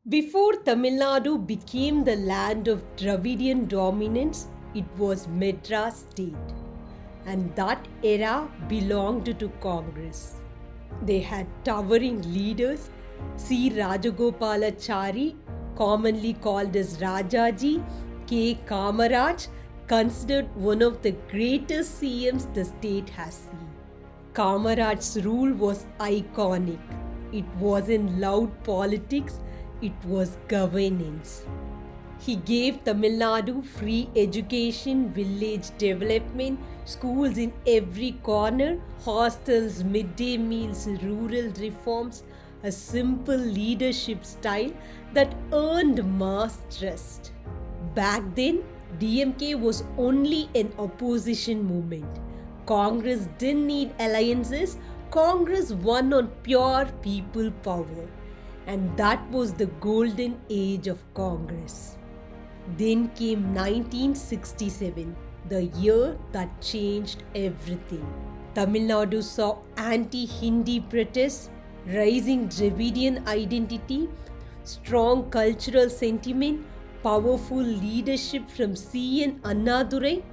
Before Tamil Nadu became the land of Dravidian dominance, it was Madras state, and that era belonged to Congress. They had towering leaders, C. Rajagopalachari, commonly called as Rajaji, K. Kamaraj, considered one of the greatest CMs the state has seen. Kamaraj's rule was iconic. It wasn't loud politics, it was governance. He gave Tamil Nadu free education, village development, schools in every corner, hostels, midday meals, rural reforms, a simple leadership style that earned mass trust. Back then, DMK was only an opposition movement. Congress didn't need alliances, Congress won on pure people power. And that was the golden age of Congress. Then came 1967, the year that changed everything. Tamil Nadu saw anti-Hindi protests, rising Dravidian identity, strong cultural sentiment, powerful leadership from C.N. Annadurai.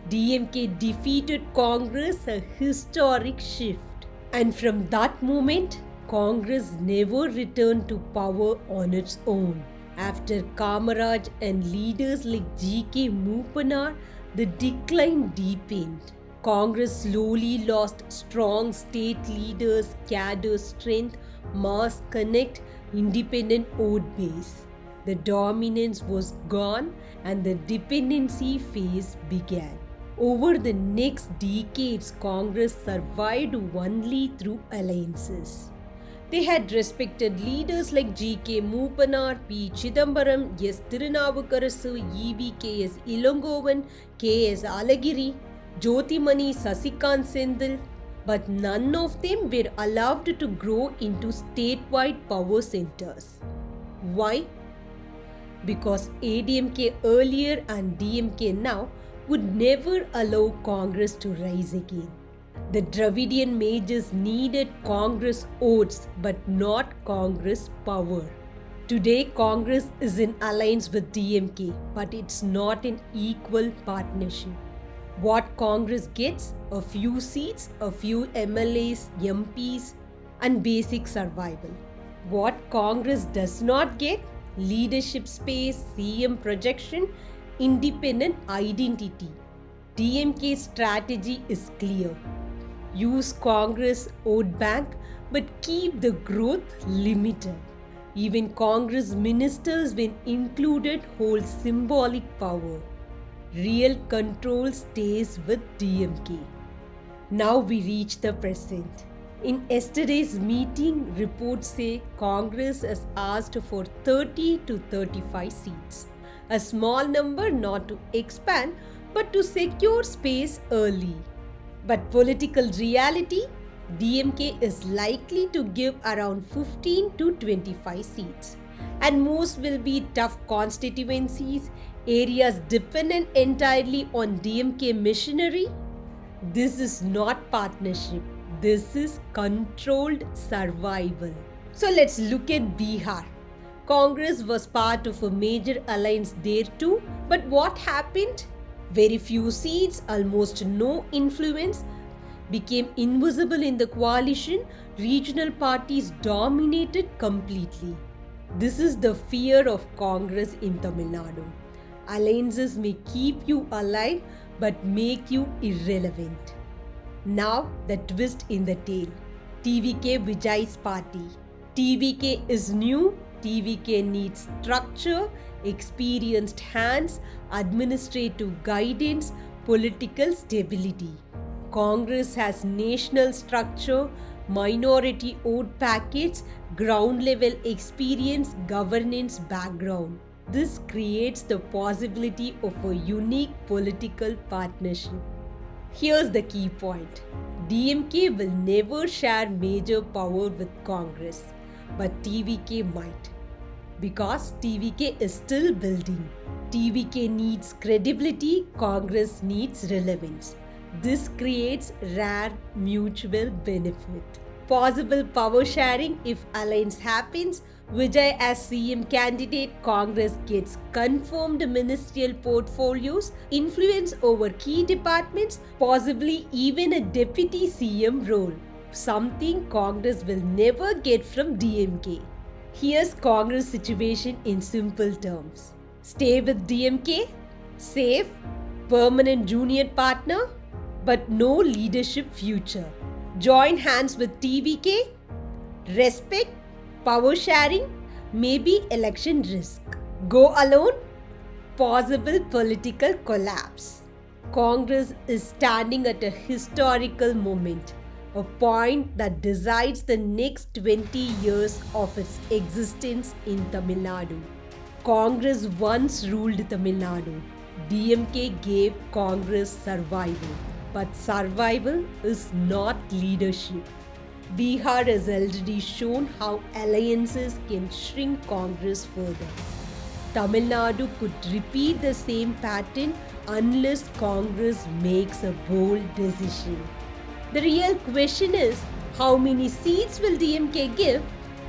DMK defeated Congress, a historic shift. And from that moment, Congress never returned to power on its own. After Kamaraj and leaders like G.K. Moopanar, the decline deepened. Congress slowly lost strong state leaders, cadre strength, mass connect, independent vote base. The dominance was gone and the dependency phase began. Over the next decades, Congress survived only through alliances. They had respected leaders like G.K. Moopanar, P. Chidambaram, S. Tirunavukarasu, E.V.K.S. Ilongovan, K.S. Alagiri, Jyothimani Sasikant Sendil, but none of them were allowed to grow into statewide power centers. Why? Because ADMK earlier and DMK now would never allow Congress to rise again. The Dravidian majors needed Congress votes but not Congress power. Today, Congress is in alliance with DMK, but it's not an equal partnership. What Congress gets? A few seats, a few MLAs, MPs, and basic survival. What Congress does not get? Leadership space, CM projection, independent identity. DMK's strategy is clear. Use Congress vote bank but keep the growth limited. Even Congress ministers, when included, hold symbolic power. Real control stays with DMK. Now we reach the present. In yesterday's meeting, reports say Congress has asked for 30 to 35 seats. A small number not to expand but to secure space early. But political reality, DMK is likely to give around 15 to 25 seats. And most will be tough constituencies, areas dependent entirely on DMK machinery. This is not partnership. This is controlled survival. So let's look at Bihar. Congress was part of a major alliance there too. But what happened? Very few seats, almost no influence, became invisible in the coalition. Regional parties dominated completely. This is the fear of Congress in Tamil Nadu. Alliances may keep you alive but make you irrelevant. Now the twist in the tale. TVK Vijay's party. TVK is new. TVK needs structure, experienced hands, administrative guidance, political stability. Congress has national structure, minority vote package, ground level experience, governance background. This creates the possibility of a unique political partnership. Here's the key point. DMK will never share major power with Congress, but TVK might. Because TVK is still building. TVK needs credibility, Congress needs relevance. This creates rare mutual benefit. Possible power sharing if alliance happens. Vijay as CM candidate, Congress gets confirmed ministerial portfolios, influence over key departments, possibly even a deputy CM role. Something Congress will never get from DMK. Here's Congress situation in simple terms. Stay with DMK, safe, permanent junior partner, but no leadership future. Join hands with TVK, respect, power sharing, maybe election risk. Go alone, possible political collapse. Congress is standing at a historical moment, a point that decides the next 20 years of its existence in Tamil Nadu. Congress once ruled Tamil Nadu. DMK gave Congress survival. But survival is not leadership. Bihar has already shown how alliances can shrink Congress further. Tamil Nadu could repeat the same pattern unless Congress makes a bold decision. The real question is, how many seats will DMK give?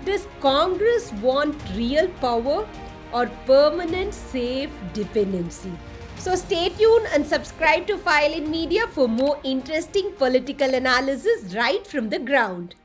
Does Congress want real power or permanent safe dependency? So stay tuned and subscribe to File in Media for more interesting political analysis right from the ground.